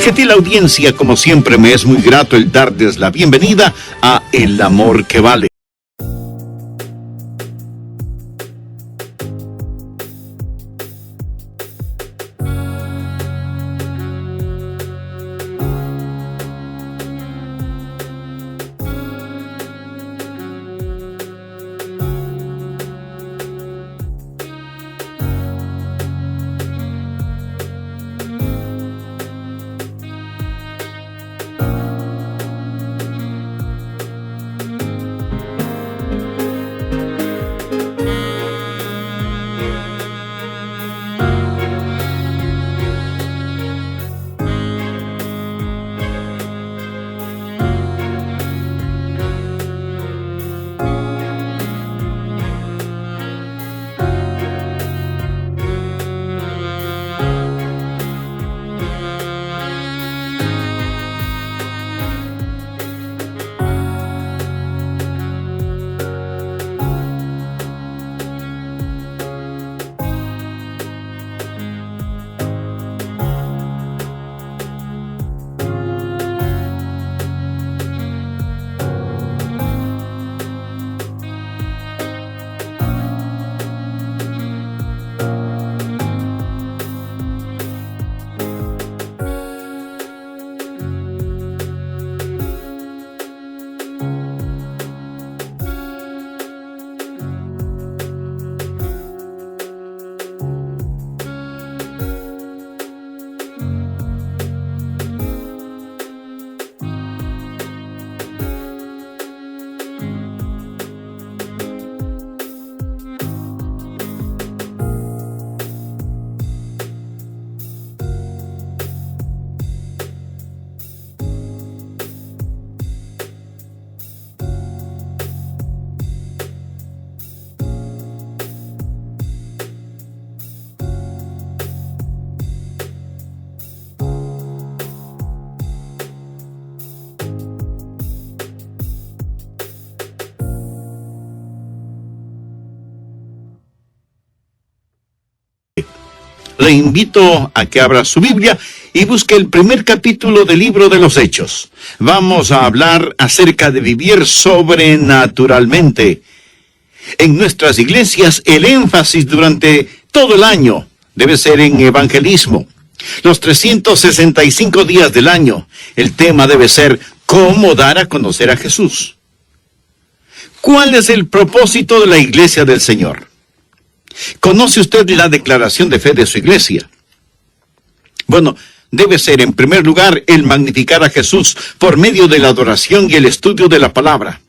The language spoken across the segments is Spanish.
Gentil audiencia, como siempre me es muy grato el darles la bienvenida a El Amor que Vale. Le invito a que abra su Biblia y busque el primer capítulo del libro de los Hechos. Vamos a hablar acerca de vivir sobrenaturalmente. En nuestras iglesias, el énfasis durante todo el año debe ser en evangelismo. Los 365 días del año, el tema debe ser cómo dar a conocer a Jesús. ¿Cuál es el propósito de la iglesia del Señor? ¿Conoce usted la declaración de fe de su iglesia? Bueno, debe ser en primer lugar el magnificar a Jesús por medio de la adoración y el estudio de la palabra.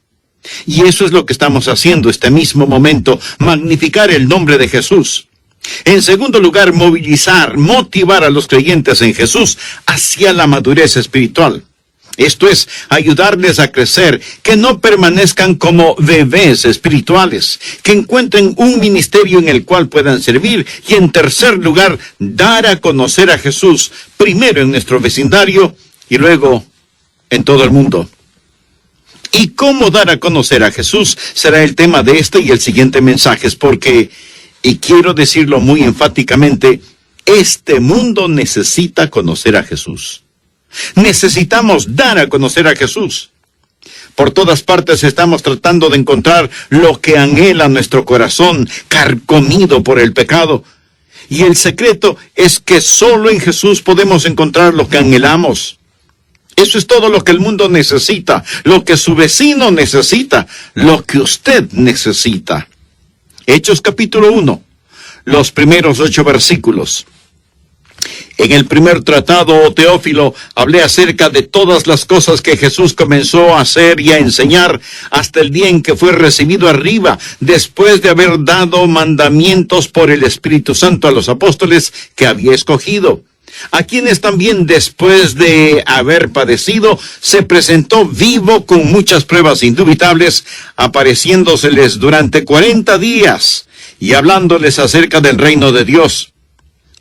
Y eso es lo que estamos haciendo este mismo momento, magnificar el nombre de Jesús. En segundo lugar, motivar a los creyentes en Jesús hacia la madurez espiritual. Esto es, ayudarles a crecer, que no permanezcan como bebés espirituales, que encuentren un ministerio en el cual puedan servir. Y en tercer lugar, dar a conocer a Jesús, primero en nuestro vecindario y luego en todo el mundo. ¿Y cómo dar a conocer a Jesús? Será el tema de este y el siguiente mensajes, porque, y quiero decirlo muy enfáticamente, este mundo necesita conocer a Jesús. Necesitamos dar a conocer a Jesús. Por todas partes estamos tratando de encontrar lo que anhela nuestro corazón, carcomido por el pecado. Y el secreto es que solo en Jesús podemos encontrar lo que anhelamos. Eso es todo lo que el mundo necesita, lo que su vecino necesita, lo que usted necesita. Hechos capítulo 1, los primeros 8 versículos. En el primer tratado, Teófilo, hablé acerca de todas las cosas que Jesús comenzó a hacer y a enseñar hasta el día en que fue recibido arriba, después de haber dado mandamientos por el Espíritu Santo a los apóstoles que había escogido, a quienes también después de haber padecido, se presentó vivo con muchas pruebas indubitables, apareciéndoseles durante 40 días y hablándoles acerca del reino de Dios.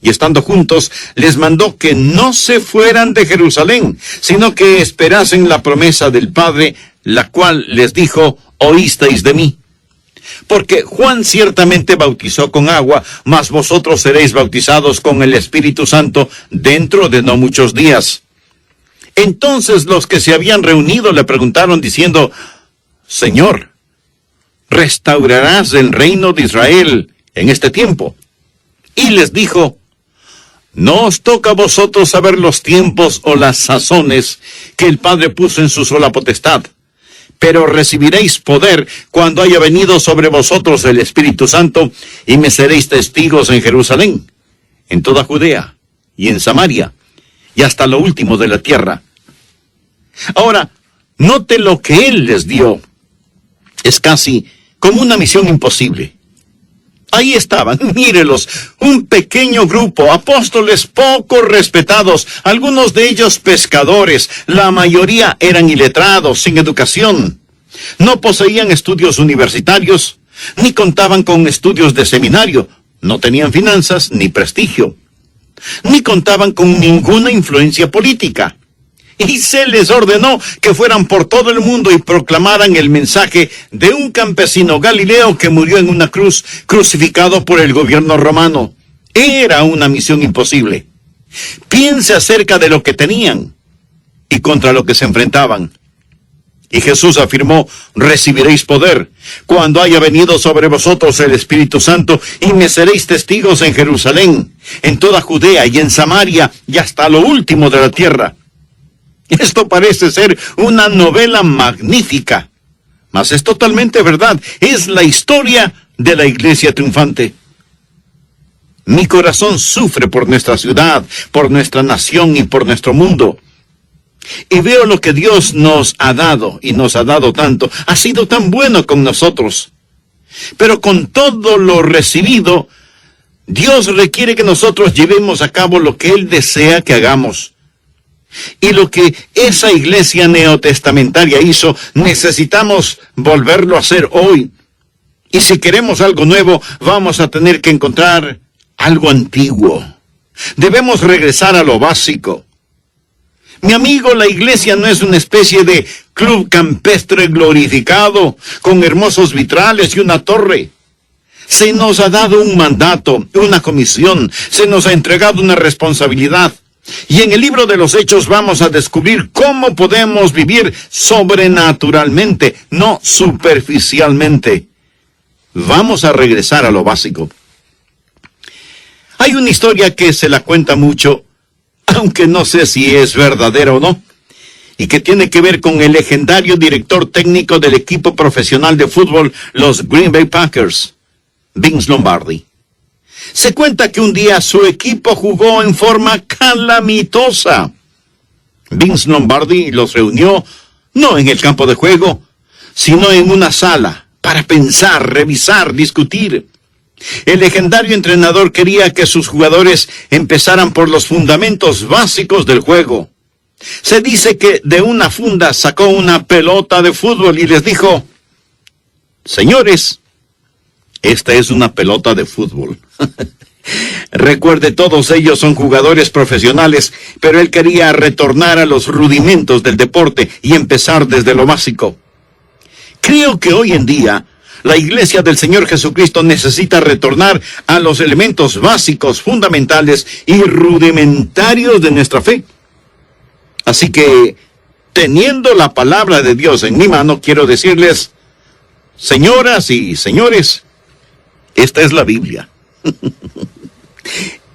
Y estando juntos, les mandó que no se fueran de Jerusalén, sino que esperasen la promesa del Padre, la cual les dijo, oísteis de mí. Porque Juan ciertamente bautizó con agua, mas vosotros seréis bautizados con el Espíritu Santo dentro de no muchos días. Entonces los que se habían reunido le preguntaron diciendo: Señor, ¿restaurarás el reino de Israel en este tiempo? Y les dijo: No os toca a vosotros saber los tiempos o las sazones que el Padre puso en su sola potestad, pero recibiréis poder cuando haya venido sobre vosotros el Espíritu Santo, y me seréis testigos en Jerusalén, en toda Judea y en Samaria, y hasta lo último de la tierra. Ahora, note lo que Él les dio. Es casi como una misión imposible. Ahí estaban, mírelos, un pequeño grupo, apóstoles poco respetados, algunos de ellos pescadores, la mayoría eran iletrados, sin educación. No poseían estudios universitarios, ni contaban con estudios de seminario, no tenían finanzas ni prestigio, ni contaban con ninguna influencia política. Y se les ordenó que fueran por todo el mundo y proclamaran el mensaje de un campesino galileo que murió en una cruz, crucificado por el gobierno romano. Era una misión imposible. Piense acerca de lo que tenían y contra lo que se enfrentaban. Y Jesús afirmó: recibiréis poder cuando haya venido sobre vosotros el Espíritu Santo, y me seréis testigos en Jerusalén, en toda Judea y en Samaria, y hasta lo último de la tierra. Esto parece ser una novela magnífica, mas es totalmente verdad. Es la historia de la iglesia triunfante. Mi corazón sufre por nuestra ciudad, por nuestra nación y por nuestro mundo. Y veo lo que Dios nos ha dado, y nos ha dado tanto. Ha sido tan bueno con nosotros. Pero con todo lo recibido, Dios requiere que nosotros llevemos a cabo lo que Él desea que hagamos. Y lo que esa iglesia neotestamentaria hizo, necesitamos volverlo a hacer hoy. Y si queremos algo nuevo, vamos a tener que encontrar algo antiguo. Debemos regresar a lo básico. Mi amigo, la iglesia no es una especie de club campestre glorificado, con hermosos vitrales y una torre. Se nos ha dado un mandato, una comisión, se nos ha entregado una responsabilidad. Y en el libro de los Hechos vamos a descubrir cómo podemos vivir sobrenaturalmente, no superficialmente. Vamos a regresar a lo básico. Hay una historia que se la cuenta mucho, aunque no sé si es verdadera o no, y que tiene que ver con el legendario director técnico del equipo profesional de fútbol, los Green Bay Packers, Vince Lombardi. Se cuenta que un día su equipo jugó en forma calamitosa. Vince Lombardi los reunió, no en el campo de juego, sino en una sala, para pensar, revisar, discutir. El legendario entrenador quería que sus jugadores empezaran por los fundamentos básicos del juego. Se dice que de una funda sacó una pelota de fútbol y les dijo: señores, esta es una pelota de fútbol. Recuerde, todos ellos son jugadores profesionales, pero él quería retornar a los rudimentos del deporte y empezar desde lo básico. Creo que hoy en día la iglesia del Señor Jesucristo necesita retornar a los elementos básicos, fundamentales y rudimentarios de nuestra fe. Así que, teniendo la palabra de Dios en mi mano, quiero decirles: señoras y señores, esta es la Biblia.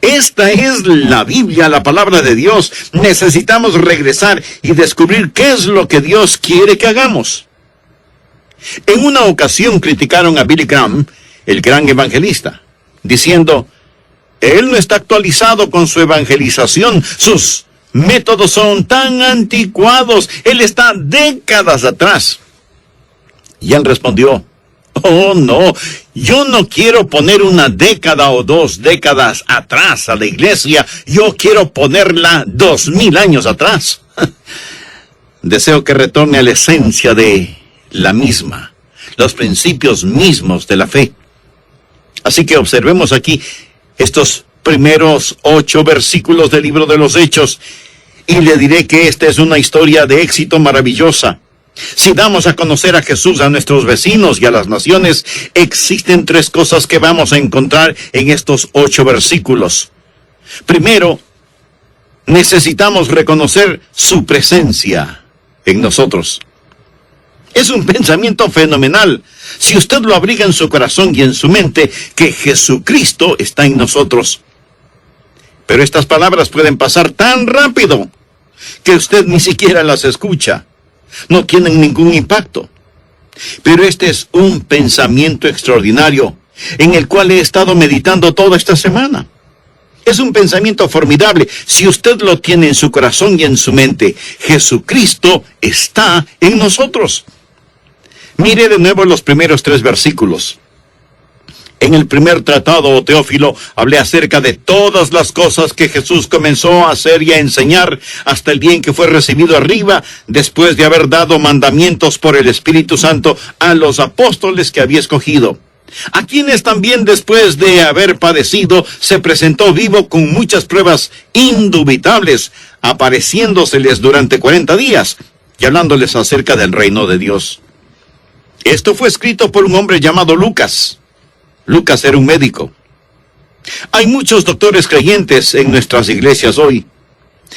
Esta es la Biblia, la palabra de Dios. Necesitamos regresar y descubrir qué es lo que Dios quiere que hagamos. En una ocasión criticaron a Billy Graham, el gran evangelista, diciendo: él no está actualizado con su evangelización, sus métodos son tan anticuados, él está décadas atrás. Y él respondió: oh no, yo no quiero poner una década o 2 décadas atrás a la iglesia, yo quiero ponerla 2000 años atrás. Deseo que retorne a la esencia de la misma, los principios mismos de la fe. Así que observemos aquí estos primeros 8 versículos del libro de los Hechos, y le diré que esta es una historia de éxito maravillosa. Si damos a conocer a Jesús a nuestros vecinos y a las naciones, existen 3 cosas que vamos a encontrar en estos 8 versículos. Primero, necesitamos reconocer su presencia en nosotros. Es un pensamiento fenomenal, si usted lo abriga en su corazón y en su mente, que Jesucristo está en nosotros. Pero estas palabras pueden pasar tan rápido que usted ni siquiera las escucha. No tienen ningún impacto. Pero este es un pensamiento extraordinario en el cual he estado meditando toda esta semana. Es un pensamiento formidable. Si usted lo tiene en su corazón y en su mente, Jesucristo está en nosotros. Mire de nuevo los primeros 3 versículos. En el primer tratado, Teófilo, hablé acerca de todas las cosas que Jesús comenzó a hacer y a enseñar hasta el día en que fue recibido arriba, después de haber dado mandamientos por el Espíritu Santo a los apóstoles que había escogido, a quienes también después de haber padecido se presentó vivo con muchas pruebas indubitables, apareciéndoseles durante 40 días y hablándoles acerca del reino de Dios. Esto fue escrito por un hombre llamado Lucas. Lucas era un médico. Hay muchos doctores creyentes en nuestras iglesias hoy,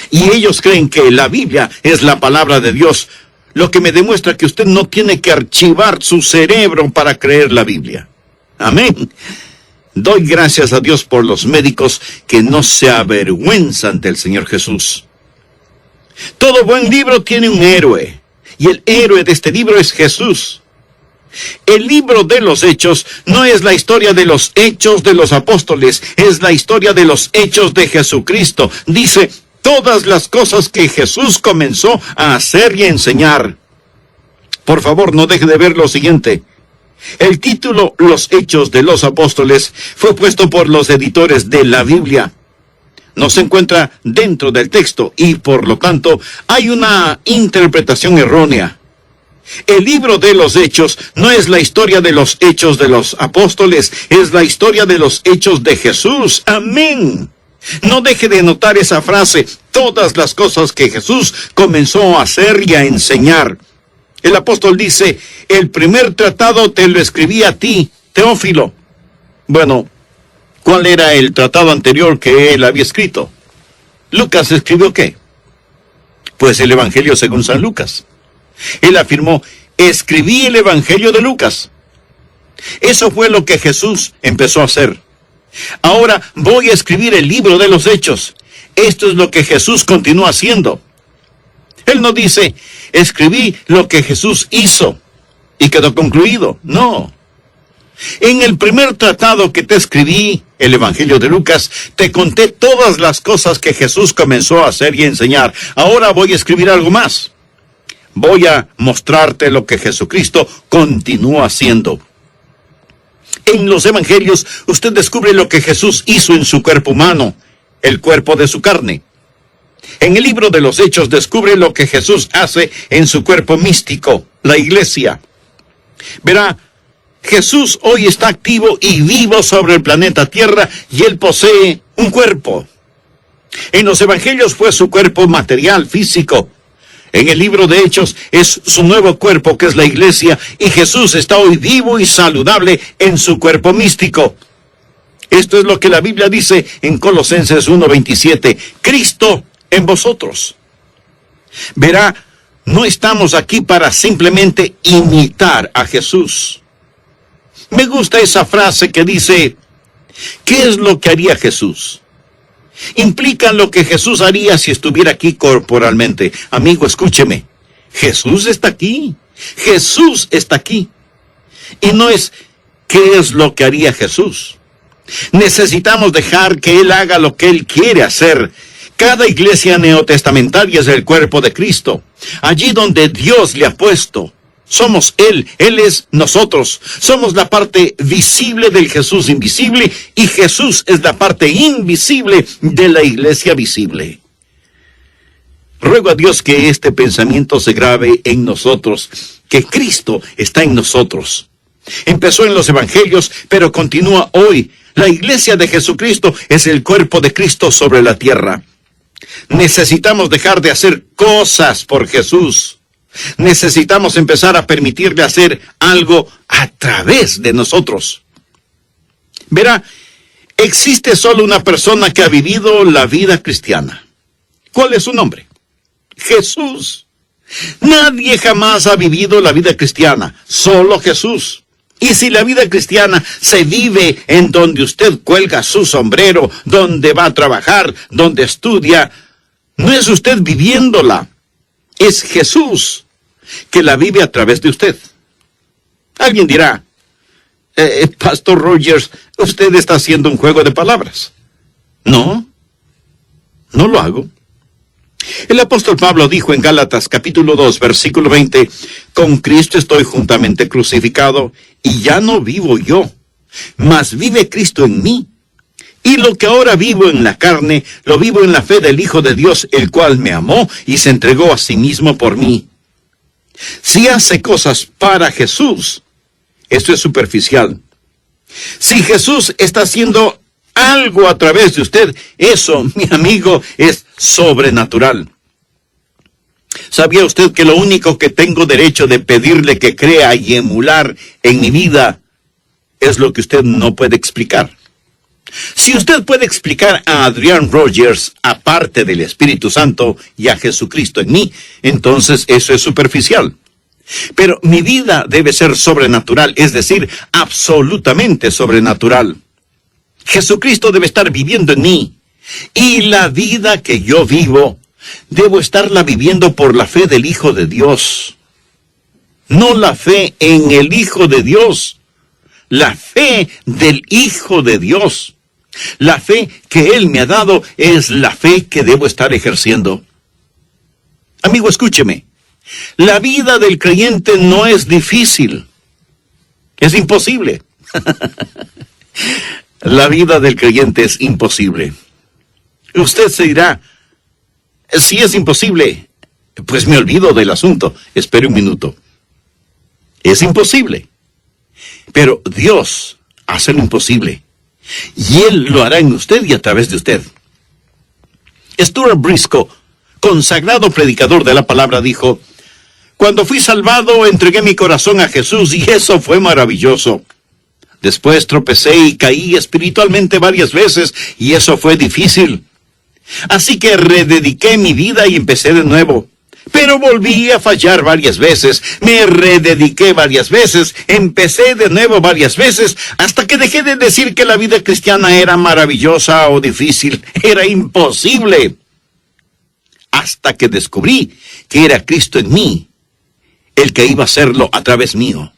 y ellos creen que la Biblia es la palabra de Dios, lo que me demuestra que usted no tiene que archivar su cerebro para creer la Biblia. Amén. Doy gracias a Dios por los médicos que no se avergüenzan del Señor Jesús. Todo buen libro tiene un héroe, y el héroe de este libro es Jesús. El libro de los Hechos no es la historia de los hechos de los apóstoles, es la historia de los hechos de Jesucristo. Dice, todas las cosas que Jesús comenzó a hacer y a enseñar. Por favor, no deje de ver lo siguiente. El título Los Hechos de los Apóstoles fue puesto por los editores de la Biblia. No se encuentra dentro del texto y, por lo tanto, hay una interpretación errónea. El libro de los Hechos no es la historia de los hechos de los apóstoles, es la historia de los hechos de Jesús. Amén. No deje de notar esa frase, todas las cosas que Jesús comenzó a hacer y a enseñar. El apóstol dice, el primer tratado te lo escribí a ti, Teófilo. Bueno, ¿cuál era el tratado anterior que él había escrito? ¿Lucas escribió qué? Pues el Evangelio según San Lucas. Él afirmó, escribí el Evangelio de Lucas. Eso fue lo que Jesús empezó a hacer. Ahora voy a escribir el libro de los Hechos. Esto es lo que Jesús continúa haciendo. Él no dice, escribí lo que Jesús hizo y quedó concluido. No. En el primer tratado que te escribí, el Evangelio de Lucas, te conté todas las cosas que Jesús comenzó a hacer y a enseñar. Ahora voy a escribir algo más. Voy a mostrarte lo que Jesucristo continúa haciendo. En los evangelios, usted descubre lo que Jesús hizo en su cuerpo humano, el cuerpo de su carne. En el libro de los Hechos descubre lo que Jesús hace en su cuerpo místico, la iglesia. Verá, Jesús hoy está activo y vivo sobre el planeta Tierra y Él posee un cuerpo. En los evangelios fue su cuerpo material, físico. En el libro de Hechos es su nuevo cuerpo, que es la iglesia, y Jesús está hoy vivo y saludable en su cuerpo místico. Esto es lo que la Biblia dice en Colosenses 1:27, Cristo en vosotros. Verá, no estamos aquí para simplemente imitar a Jesús. Me gusta esa frase que dice, ¿qué es lo que haría Jesús? Implica lo que Jesús haría si estuviera aquí corporalmente. Amigo, escúcheme. Jesús está aquí. Jesús está aquí. Y no es ¿qué es lo que haría Jesús? Necesitamos dejar que Él haga lo que Él quiere hacer. Cada iglesia neotestamentaria es el cuerpo de Cristo. Allí donde Dios le ha puesto. Somos Él es nosotros. Somos la parte visible del Jesús invisible y Jesús es la parte invisible de la iglesia visible. Ruego a Dios que este pensamiento se grabe en nosotros, que Cristo está en nosotros. Empezó en los evangelios, pero continúa hoy. La iglesia de Jesucristo es el cuerpo de Cristo sobre la tierra. Necesitamos dejar de hacer cosas por Jesús. Necesitamos empezar a permitirle hacer algo a través de nosotros. Verá, existe solo una persona que ha vivido la vida cristiana. ¿Cuál es su nombre? Jesús. Nadie jamás ha vivido la vida cristiana, solo Jesús. Y si la vida cristiana se vive en donde usted cuelga su sombrero, donde va a trabajar, donde estudia, no es usted viviéndola, es Jesús que la vive a través de usted. Alguien dirá, Pastor Rogers, usted está haciendo un juego de palabras. No, no lo hago. El apóstol Pablo dijo en Gálatas capítulo 2, versículo 20, con Cristo estoy juntamente crucificado, y ya no vivo yo, mas vive Cristo en mí. Y lo que ahora vivo en la carne, lo vivo en la fe del Hijo de Dios, el cual me amó y se entregó a sí mismo por mí. Si hace cosas para Jesús, esto es superficial. Si Jesús está haciendo algo a través de usted, eso, mi amigo, es sobrenatural. ¿Sabía usted que lo único que tengo derecho de pedirle que crea y emular en mi vida es lo que usted no puede explicar? Si usted puede explicar a Adrián Rogers, aparte del Espíritu Santo, y a Jesucristo en mí, entonces eso es superficial. Pero mi vida debe ser sobrenatural, es decir, absolutamente sobrenatural. Jesucristo debe estar viviendo en mí. Y la vida que yo vivo, debo estarla viviendo por la fe del Hijo de Dios. No la fe en el Hijo de Dios. La fe del Hijo de Dios. La fe que Él me ha dado es la fe que debo estar ejerciendo. Amigo, escúcheme. La vida del creyente no es difícil. Es imposible. La vida del creyente es imposible. Usted se dirá, si es imposible, pues me olvido del asunto. Espere un minuto. Es imposible. Pero Dios hace lo imposible. Y Él lo hará en usted y a través de usted. Stuart Briscoe, consagrado predicador de la palabra, dijo, cuando fui salvado, entregué mi corazón a Jesús y eso fue maravilloso. Después tropecé y caí espiritualmente varias veces y eso fue difícil. Así que redediqué mi vida y empecé de nuevo. Pero volví a fallar varias veces, me redediqué varias veces, empecé de nuevo varias veces, hasta que dejé de decir que la vida cristiana era maravillosa o difícil, era imposible. Hasta que descubrí que era Cristo en mí, el que iba a hacerlo a través mío.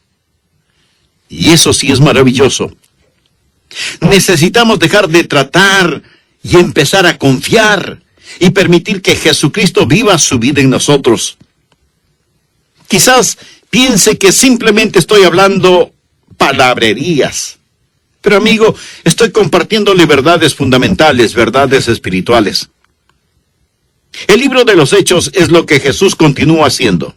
Y eso sí es maravilloso. Necesitamos dejar de tratar y empezar a confiar y permitir que Jesucristo viva su vida en nosotros. Quizás piense que simplemente estoy hablando palabrerías. Pero amigo, estoy compartiéndole verdades fundamentales, verdades espirituales. El libro de los Hechos es lo que Jesús continúa haciendo.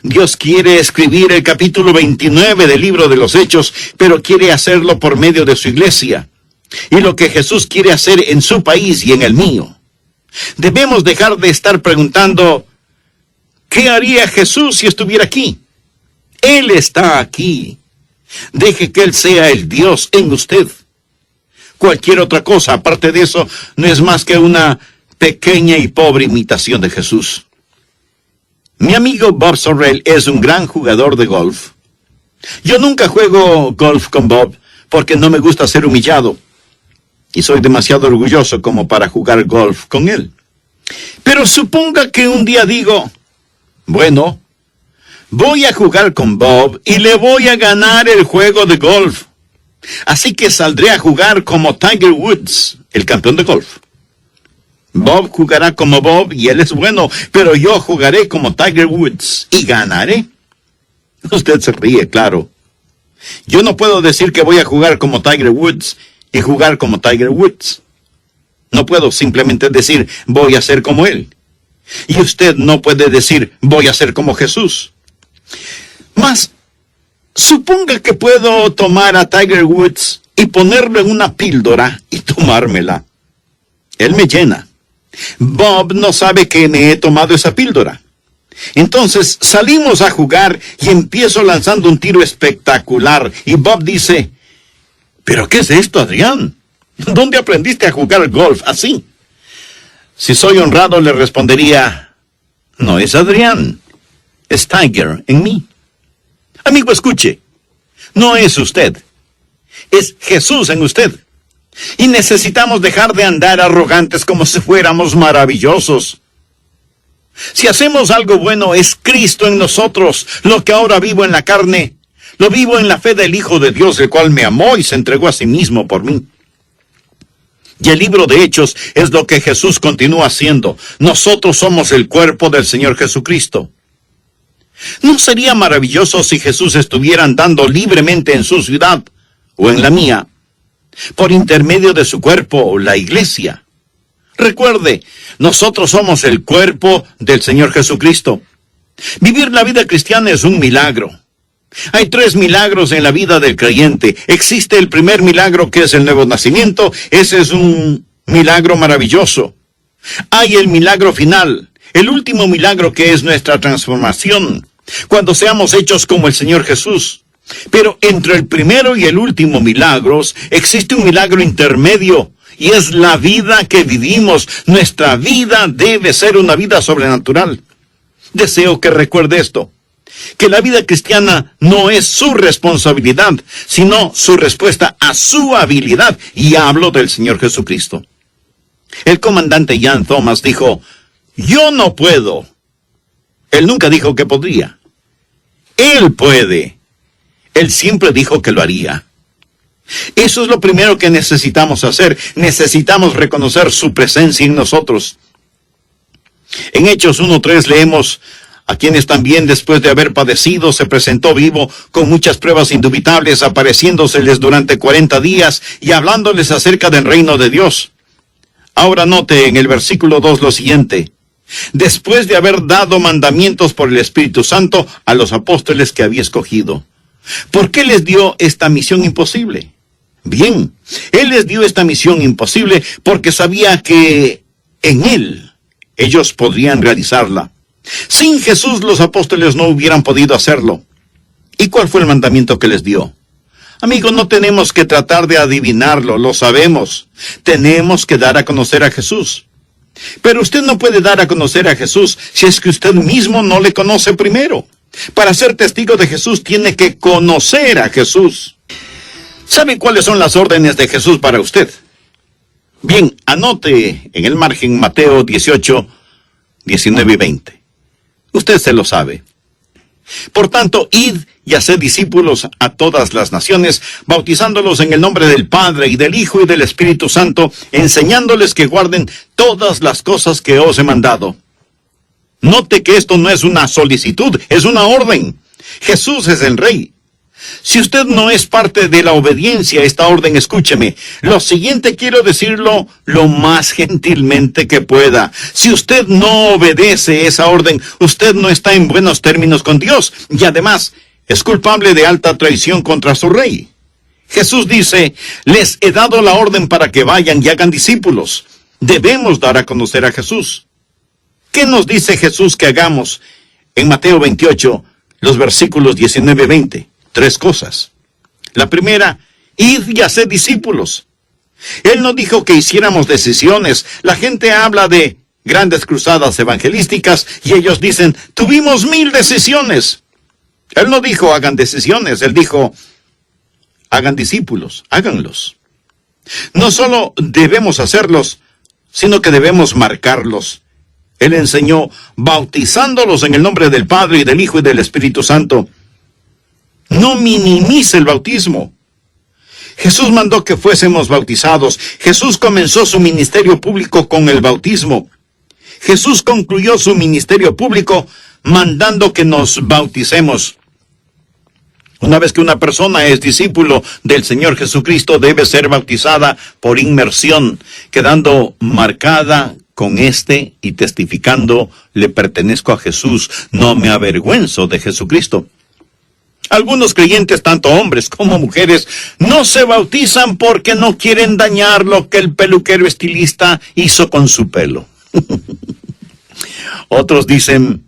Dios quiere escribir el capítulo 29 del libro de los Hechos, pero quiere hacerlo por medio de su iglesia. Y lo que Jesús quiere hacer en su país y en el mío. Debemos dejar de estar preguntando, ¿qué haría Jesús si estuviera aquí? Él está aquí. Deje que Él sea el Dios en usted. Cualquier otra cosa, aparte de eso, no es más que una pequeña y pobre imitación de Jesús. Mi amigo Bob Sorrell es un gran jugador de golf. Yo nunca juego golf con Bob porque no me gusta ser humillado. Y soy demasiado orgulloso como para jugar golf con él. Pero suponga que un día digo, bueno, voy a jugar con Bob y le voy a ganar el juego de golf. Así que saldré a jugar como Tiger Woods, el campeón de golf. Bob jugará como Bob y él es bueno, pero yo jugaré como Tiger Woods y ganaré. Usted se ríe, claro. Yo no puedo decir que voy a jugar como Tiger Woods y jugar como Tiger Woods. No puedo simplemente decir, voy a ser como él. Y usted no puede decir, voy a ser como Jesús. Mas, suponga que puedo tomar a Tiger Woods y ponerlo en una píldora y tomármela. Él me llena. Bob no sabe que me he tomado esa píldora. Entonces salimos a jugar y empiezo lanzando un tiro espectacular. Y Bob dice, ¿pero qué es esto, Adrián? ¿Dónde aprendiste a jugar golf así? Si soy honrado, le respondería, no es Adrián, es Tiger en mí. Amigo, escuche, no es usted, es Jesús en usted. Y necesitamos dejar de andar arrogantes como si fuéramos maravillosos. Si hacemos algo bueno, es Cristo en nosotros. Lo que ahora vivo en la carne, lo vivo en la fe del Hijo de Dios, el cual me amó y se entregó a sí mismo por mí. Y el libro de Hechos es lo que Jesús continúa haciendo. Nosotros somos el cuerpo del Señor Jesucristo. ¿No sería maravilloso si Jesús estuviera andando libremente en su ciudad o en la mía, por intermedio de su cuerpo, la iglesia? Recuerde, nosotros somos el cuerpo del Señor Jesucristo. Vivir la vida cristiana es un milagro. Hay 3 milagros en la vida del creyente. Existe el primer milagro, que es el nuevo nacimiento. Ese es un milagro maravilloso. Hay el milagro final, el último milagro, que es nuestra transformación, cuando seamos hechos como el Señor Jesús. Pero entre el primero y el último milagros existe un milagro intermedio, y es la vida que vivimos. Nuestra vida debe ser una vida sobrenatural. Deseo que recuerde esto, que la vida cristiana no es su responsabilidad, sino su respuesta a su habilidad, y hablo del Señor Jesucristo. El comandante Jan Thomas dijo, yo no puedo. Él nunca dijo que podría. Él puede. Él siempre dijo que lo haría. Eso es lo primero que necesitamos hacer. Necesitamos reconocer su presencia en nosotros. En Hechos 1:3 leemos, a quienes también después de haber padecido se presentó vivo con muchas pruebas indubitables, apareciéndoseles durante 40 días y hablándoles acerca del reino de Dios. Ahora note en el versículo 2 lo siguiente: después de haber dado mandamientos por el Espíritu Santo a los apóstoles que había escogido. ¿Por qué les dio esta misión imposible? Bien, Él les dio esta misión imposible porque sabía que en Él ellos podrían realizarla. Sin Jesús los apóstoles no hubieran podido hacerlo. ¿Y cuál fue el mandamiento que les dio? Amigos, no tenemos que tratar de adivinarlo, lo sabemos. Tenemos que dar a conocer a Jesús. Pero usted no puede dar a conocer a Jesús si es que usted mismo no le conoce primero. Para ser testigo de Jesús tiene que conocer a Jesús. ¿Sabe cuáles son las órdenes de Jesús para usted? Bien, anote en el margen Mateo 18, 19 y 20. Usted se lo sabe. Por tanto, id y haced discípulos a todas las naciones, bautizándolos en el nombre del Padre, y del Hijo, y del Espíritu Santo, enseñándoles que guarden todas las cosas que os he mandado. Note que esto no es una solicitud, es una orden. Jesús es el Rey. Si usted no es parte de la obediencia a esta orden, escúcheme. Lo siguiente quiero decirlo lo más gentilmente que pueda. Si usted no obedece esa orden, usted no está en buenos términos con Dios, y además es culpable de alta traición contra su Rey. Jesús dice, les he dado la orden para que vayan y hagan discípulos. Debemos dar a conocer a Jesús. ¿Qué nos dice Jesús que hagamos? En Mateo 28, los versículos 19 y 20. 3 cosas. La primera, id y haced discípulos. Él no dijo que hiciéramos decisiones. La gente habla de grandes cruzadas evangelísticas y ellos dicen, tuvimos 1000 decisiones. Él no dijo hagan decisiones, él dijo hagan discípulos, háganlos. No solo debemos hacerlos, sino que debemos marcarlos. Él enseñó bautizándolos en el nombre del Padre y del Hijo y del Espíritu Santo. No minimice el bautismo. Jesús mandó que fuésemos bautizados. Jesús comenzó su ministerio público con el bautismo. Jesús concluyó su ministerio público mandando que nos bauticemos. Una vez que una persona es discípulo del Señor Jesucristo, debe ser bautizada por inmersión, quedando marcada con y testificando, le pertenezco a Jesús, no me avergüenzo de Jesucristo. Algunos creyentes, tanto hombres como mujeres, no se bautizan porque no quieren dañar lo que el peluquero estilista hizo con su pelo. Otros dicen,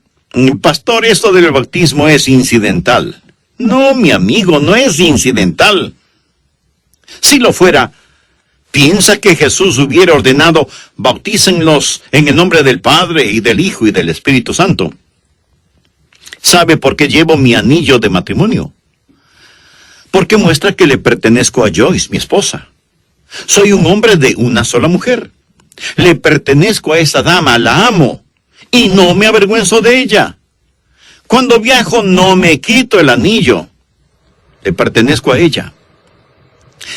pastor, esto del bautismo es incidental. No, mi amigo, no es incidental. Si lo fuera, ¿Piensa que Jesús hubiera ordenado, bautícenlos en el nombre del Padre y del Hijo y del Espíritu Santo? ¿Sabe por qué llevo mi anillo de matrimonio? Porque muestra que le pertenezco a Joyce, mi esposa. Soy un hombre de una sola mujer. Le pertenezco a esa dama, la amo, y no me avergüenzo de ella. Cuando viajo no me quito el anillo. Le pertenezco a ella.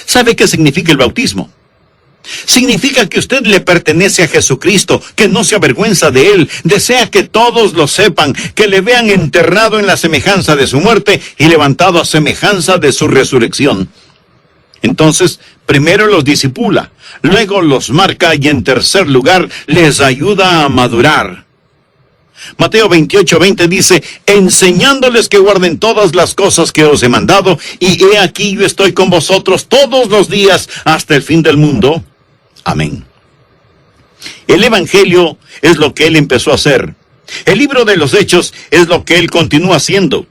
¿Sabe qué significa el bautismo? Significa que usted le pertenece a Jesucristo, que no se avergüenza de Él, desea que todos lo sepan, que le vean enterrado en la semejanza de su muerte y levantado a semejanza de su resurrección. Entonces, primero los discipula, luego los marca y en tercer lugar les ayuda a madurar. Mateo 28:20 dice, enseñándoles que guarden todas las cosas que os he mandado, y he aquí yo estoy con vosotros todos los días hasta el fin del mundo. Amén. El Evangelio es lo que Él empezó a hacer. El libro de los Hechos es lo que Él continúa haciendo.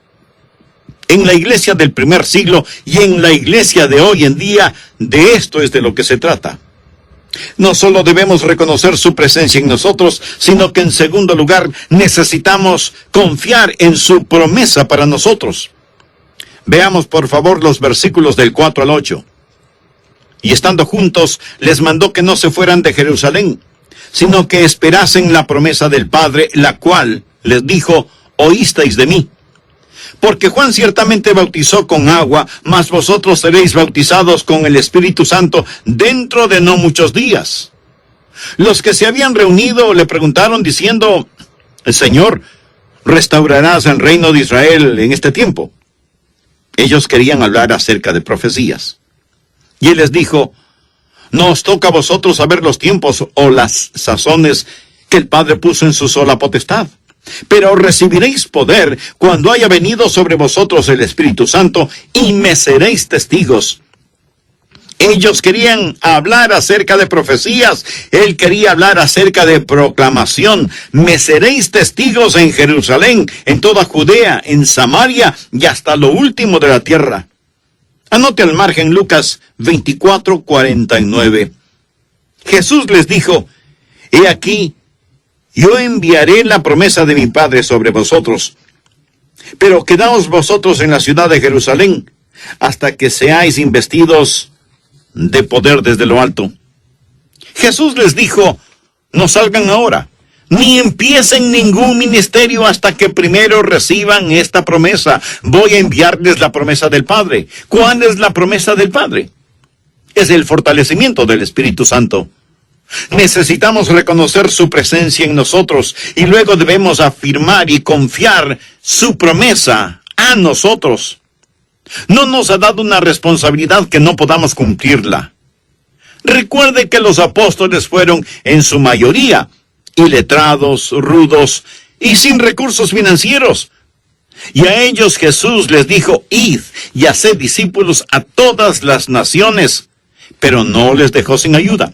En la iglesia del primer siglo y en la iglesia de hoy en día, de esto es de lo que se trata. No solo debemos reconocer su presencia en nosotros, sino que en segundo lugar necesitamos confiar en su promesa para nosotros. Veamos por favor los versículos del 4 al 8. Y estando juntos, les mandó que no se fueran de Jerusalén, sino que esperasen la promesa del Padre, la cual les dijo, oísteis de mí. Porque Juan ciertamente bautizó con agua, mas vosotros seréis bautizados con el Espíritu Santo dentro de no muchos días. Los que se habían reunido le preguntaron diciendo, Señor, ¿restaurarás el reino de Israel en este tiempo? Ellos querían hablar acerca de profecías. Y él les dijo, no os toca a vosotros saber los tiempos o las sazones que el Padre puso en su sola potestad. Pero recibiréis poder cuando haya venido sobre vosotros el Espíritu Santo, y me seréis testigos. Ellos querían hablar acerca de profecías, él quería hablar acerca de proclamación. Me seréis testigos en Jerusalén, en toda Judea, en Samaria y hasta lo último de la tierra. Anote al margen Lucas 24:49. Jesús les dijo, he aquí, yo enviaré la promesa de mi Padre sobre vosotros, pero quedaos vosotros en la ciudad de Jerusalén, hasta que seáis investidos de poder desde lo alto. Jesús les dijo, no salgan ahora, ni empiecen ningún ministerio hasta que primero reciban esta promesa. Voy a enviarles la promesa del Padre. ¿Cuál es la promesa del Padre? Es el fortalecimiento del Espíritu Santo. Necesitamos reconocer su presencia en nosotros y luego debemos afirmar y confiar su promesa a nosotros. No nos ha dado una responsabilidad que no podamos cumplirla. Recuerde que los apóstoles fueron en su mayoría iletrados, rudos y sin recursos financieros. Y a ellos Jesús les dijo, id y haced discípulos a todas las naciones, pero no les dejó sin ayuda.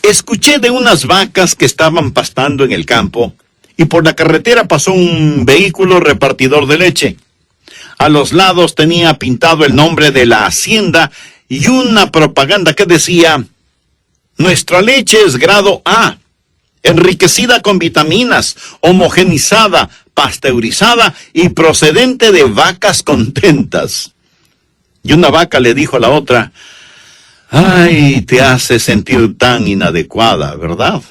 Escuché de unas vacas que estaban pastando en el campo, y por la carretera pasó un vehículo repartidor de leche. A los lados tenía pintado el nombre de la hacienda y una propaganda que decía, nuestra leche es grado A, enriquecida con vitaminas, homogenizada, pasteurizada y procedente de vacas contentas. Y una vaca le dijo a la otra, ay, te hace sentir tan inadecuada, ¿verdad?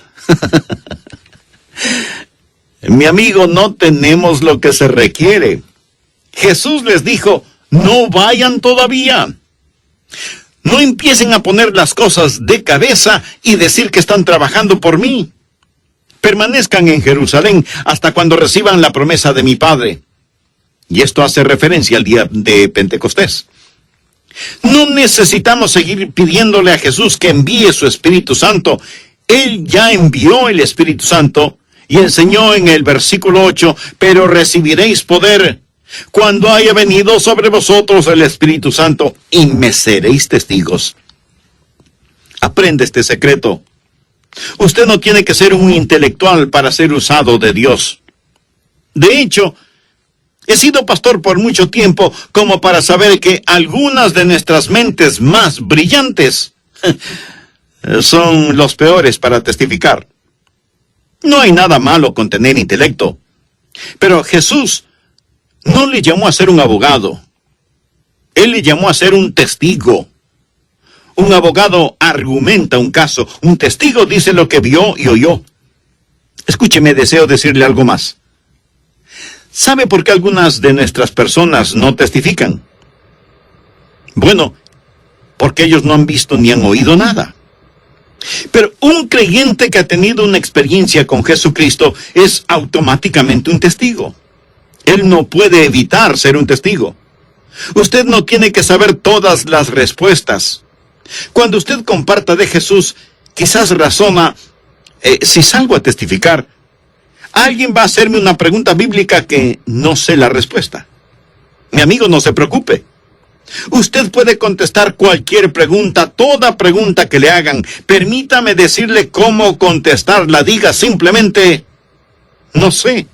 Mi amigo, no tenemos lo que se requiere. Jesús les dijo, no vayan todavía. No empiecen a poner las cosas de cabeza y decir que están trabajando por mí. Permanezcan en Jerusalén hasta cuando reciban la promesa de mi Padre. Y esto hace referencia al día de Pentecostés. No necesitamos seguir pidiéndole a Jesús que envíe su Espíritu Santo. Él ya envió el Espíritu Santo y enseñó en el versículo 8, pero recibiréis poder cuando haya venido sobre vosotros el Espíritu Santo, y me seréis testigos. Aprende este secreto. Usted no tiene que ser un intelectual para ser usado de Dios. De hecho, He sido pastor por mucho tiempo como para saber que algunas de nuestras mentes más brillantes son los peores para testificar. No hay nada malo con tener intelecto, pero Jesús no le llamó a ser un abogado. Él le llamó a ser un testigo. Un abogado argumenta un caso, un testigo dice lo que vio y oyó. Escúcheme, deseo decirle algo más. ¿Sabe por qué algunas de nuestras personas no testifican? Bueno, porque ellos no han visto ni han oído nada. Pero un creyente que ha tenido una experiencia con Jesucristo es automáticamente un testigo. Él no puede evitar ser un testigo. Usted no tiene que saber todas las respuestas. Cuando usted comparta de Jesús, quizás razona, si salgo a testificar, alguien va a hacerme una pregunta bíblica que no sé la respuesta. Mi amigo, no se preocupe. Usted puede contestar cualquier pregunta, toda pregunta que le hagan. Permítame decirle cómo contestarla. Diga simplemente, no sé.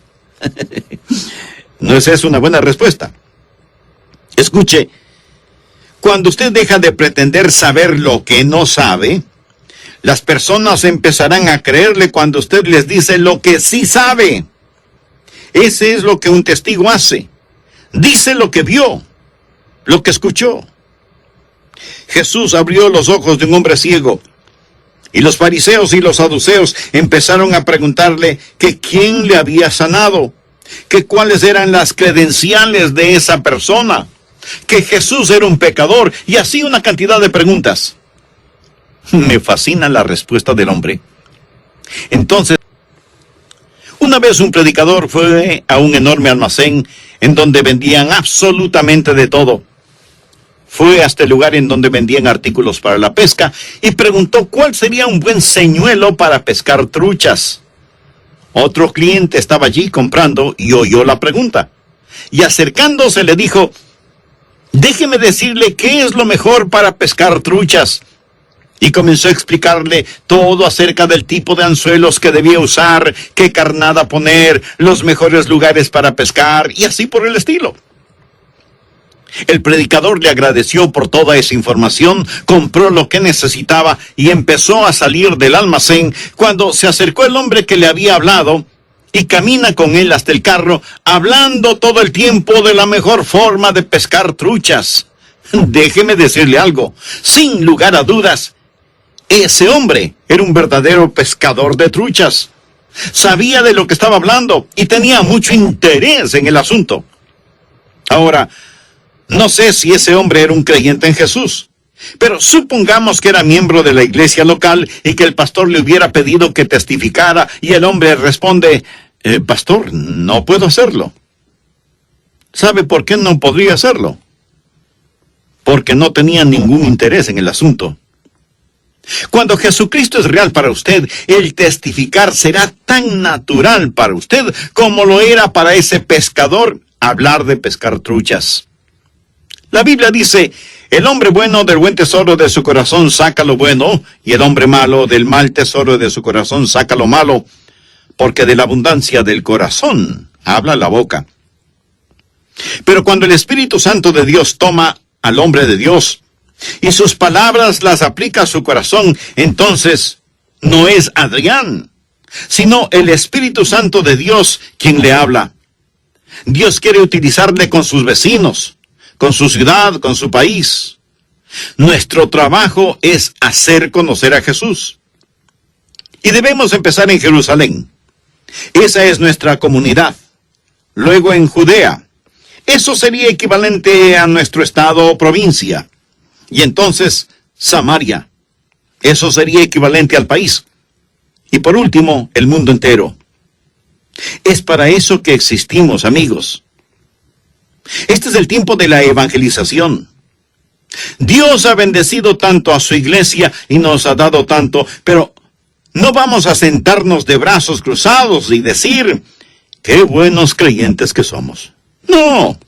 ¿No es eso una buena respuesta? Escuche, cuando usted deja de pretender saber lo que no sabe, las personas empezarán a creerle cuando usted les dice lo que sí sabe. Ese es lo que un testigo hace. Dice lo que vio, lo que escuchó. Jesús abrió los ojos de un hombre ciego, y los fariseos y los saduceos empezaron a preguntarle que quién le había sanado, que cuáles eran las credenciales de esa persona, que Jesús era un pecador, y así una cantidad de preguntas. Me fascina la respuesta del hombre. Entonces, una vez un predicador fue a un enorme almacén en donde vendían absolutamente de todo. Fue hasta el lugar en donde vendían artículos para la pesca y preguntó cuál sería un buen señuelo para pescar truchas. Otro cliente estaba allí comprando y oyó la pregunta. Y acercándose le dijo, déjeme decirle qué es lo mejor para pescar truchas. Y comenzó a explicarle todo acerca del tipo de anzuelos que debía usar, qué carnada poner, los mejores lugares para pescar y así por el estilo. El predicador le agradeció por toda esa información, compró lo que necesitaba y empezó a salir del almacén cuando se acercó el hombre que le había hablado y camina con él hasta el carro, hablando todo el tiempo de la mejor forma de pescar truchas. Déjeme decirle algo, sin lugar a dudas, ese hombre era un verdadero pescador de truchas. Sabía de lo que estaba hablando y tenía mucho interés en el asunto. Ahora, no sé si ese hombre era un creyente en Jesús, pero supongamos que era miembro de la iglesia local y que el pastor le hubiera pedido que testificara y el hombre responde, pastor, no puedo hacerlo. ¿Sabe por qué no podría hacerlo? Porque no tenía ningún interés en el asunto. Cuando Jesucristo es real para usted, el testificar será tan natural para usted como lo era para ese pescador hablar de pescar truchas. La Biblia dice, el hombre bueno del buen tesoro de su corazón saca lo bueno, y el hombre malo del mal tesoro de su corazón saca lo malo, porque de la abundancia del corazón habla la boca. Pero cuando el Espíritu Santo de Dios toma al hombre de Dios, y sus palabras las aplica a su corazón, entonces no es Adrián, sino el Espíritu Santo de Dios quien le habla. Dios quiere utilizarle con sus vecinos, con su ciudad, con su país. Nuestro trabajo es hacer conocer a Jesús. Y debemos empezar en Jerusalén. Esa es nuestra comunidad. Luego en Judea. Eso sería equivalente a nuestro estado o provincia. Y entonces, Samaria. Eso sería equivalente al país. Y por último, el mundo entero. Es para eso que existimos, amigos. Este es el tiempo de la evangelización. Dios ha bendecido tanto a su iglesia y nos ha dado tanto, pero no vamos a sentarnos de brazos cruzados y decir, qué buenos creyentes que somos. No.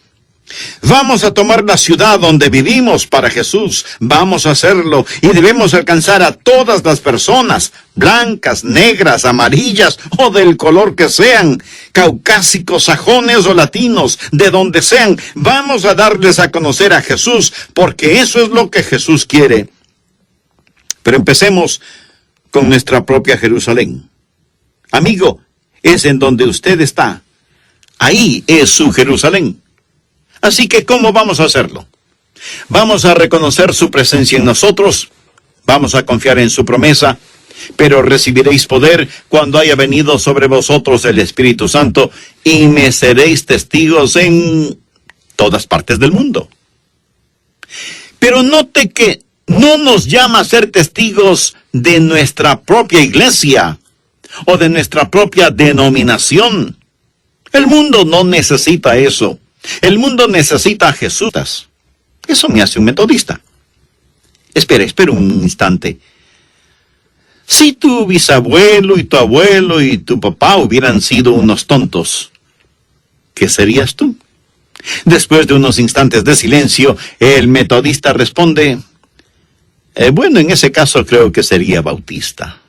Vamos a tomar la ciudad donde vivimos para Jesús. Vamos a hacerlo y debemos alcanzar a todas las personas, blancas, negras, amarillas o del color que sean, caucásicos, sajones o latinos, de donde sean. Vamos a darles a conocer a Jesús, porque eso es lo que Jesús quiere. Pero empecemos con nuestra propia Jerusalén. Amigo, es en donde usted está. Ahí es su Jerusalén. Así que, ¿cómo vamos a hacerlo? Vamos a reconocer su presencia en nosotros, vamos a confiar en su promesa, pero recibiréis poder cuando haya venido sobre vosotros el Espíritu Santo, y me seréis testigos en todas partes del mundo. Pero note que no nos llama a ser testigos de nuestra propia iglesia o de nuestra propia denominación. El mundo no necesita eso. El mundo necesita a Jesús. Eso me hace un metodista. Espera un instante. Si tu bisabuelo y tu abuelo y tu papá hubieran sido unos tontos, ¿qué serías tú? Después de unos instantes de silencio, el metodista responde, bueno, en ese caso creo que sería bautista.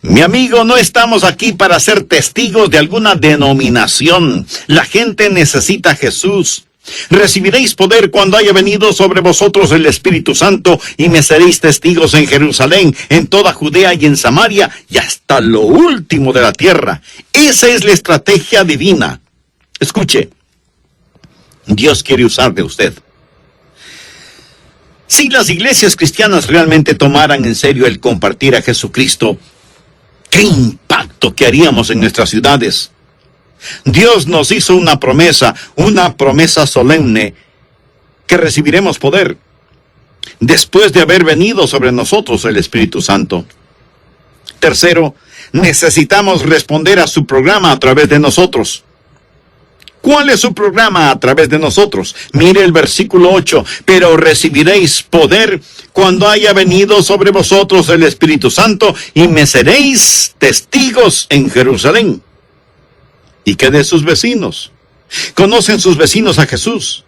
Mi amigo, no estamos aquí para ser testigos de alguna denominación. La gente necesita a Jesús. Recibiréis poder cuando haya venido sobre vosotros el Espíritu Santo, y me seréis testigos en Jerusalén, en toda Judea y en Samaria, y hasta lo último de la tierra. Esa es la estrategia divina. Escuche, Dios quiere usar de usted. Si las iglesias cristianas realmente tomaran en serio el compartir a Jesucristo, ¿qué impacto que haríamos en nuestras ciudades? Dios nos hizo una promesa solemne, que recibiremos poder después de haber venido sobre nosotros el Espíritu Santo. Tercero, necesitamos responder a su programa a través de nosotros. ¿Cuál es su programa a través de nosotros? Mire el versículo 8. Pero recibiréis poder cuando haya venido sobre vosotros el Espíritu Santo, y me seréis testigos en Jerusalén. ¿Y qué de sus vecinos? ¿Conocen sus vecinos a Jesús?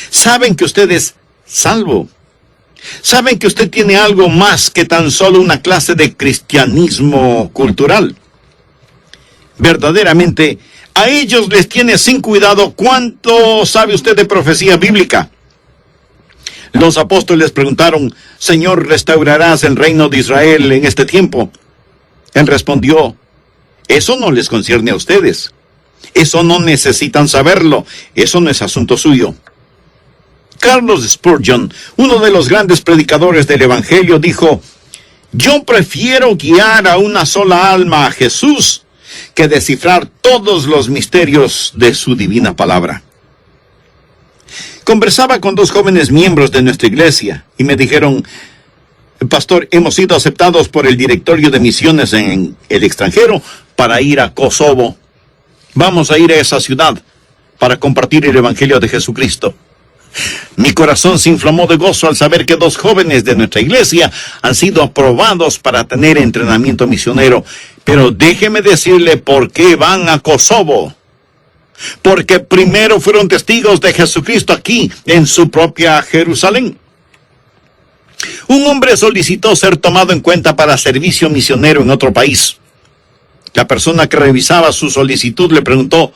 ¿Saben que usted es salvo? ¿Saben que usted tiene algo más que tan solo una clase de cristianismo cultural? Verdaderamente, a ellos les tiene sin cuidado cuánto sabe usted de profecía bíblica. Los apóstoles preguntaron, Señor, ¿restaurarás el reino de Israel en este tiempo? Él respondió, eso no les concierne a ustedes. Eso no necesitan saberlo. Eso no es asunto suyo. Carlos Spurgeon, uno de los grandes predicadores del Evangelio, dijo, yo prefiero guiar a una sola alma a Jesús que descifrar todos los misterios de su divina palabra. Conversaba con dos jóvenes miembros de nuestra iglesia y me dijeron, Pastor, hemos sido aceptados por el directorio de misiones en el extranjero para ir a Kosovo. Vamos a ir a esa ciudad para compartir el Evangelio de Jesucristo. Mi corazón se inflamó de gozo al saber que dos jóvenes de nuestra iglesia han sido aprobados para tener entrenamiento misionero. Pero déjeme decirle por qué van a Kosovo. Porque primero fueron testigos de Jesucristo aquí, en su propia Jerusalén. Un hombre solicitó ser tomado en cuenta para servicio misionero en otro país. La persona que revisaba su solicitud le preguntó,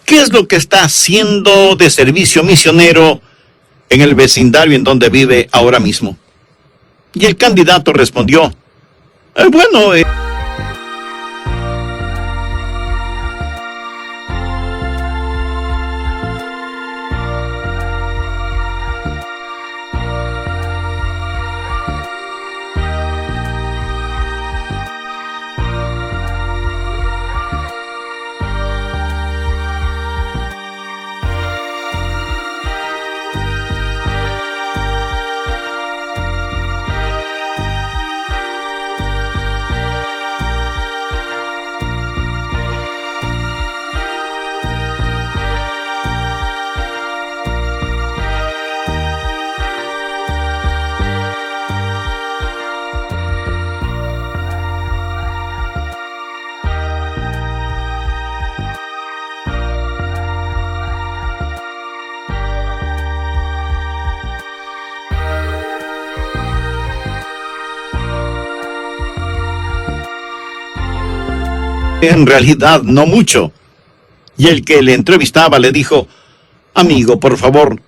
¿qué es lo que está haciendo de servicio misionero en el vecindario en donde vive ahora mismo? Y el candidato respondió, bueno, En realidad, no mucho. Y el que le entrevistaba le dijo, amigo, por favor,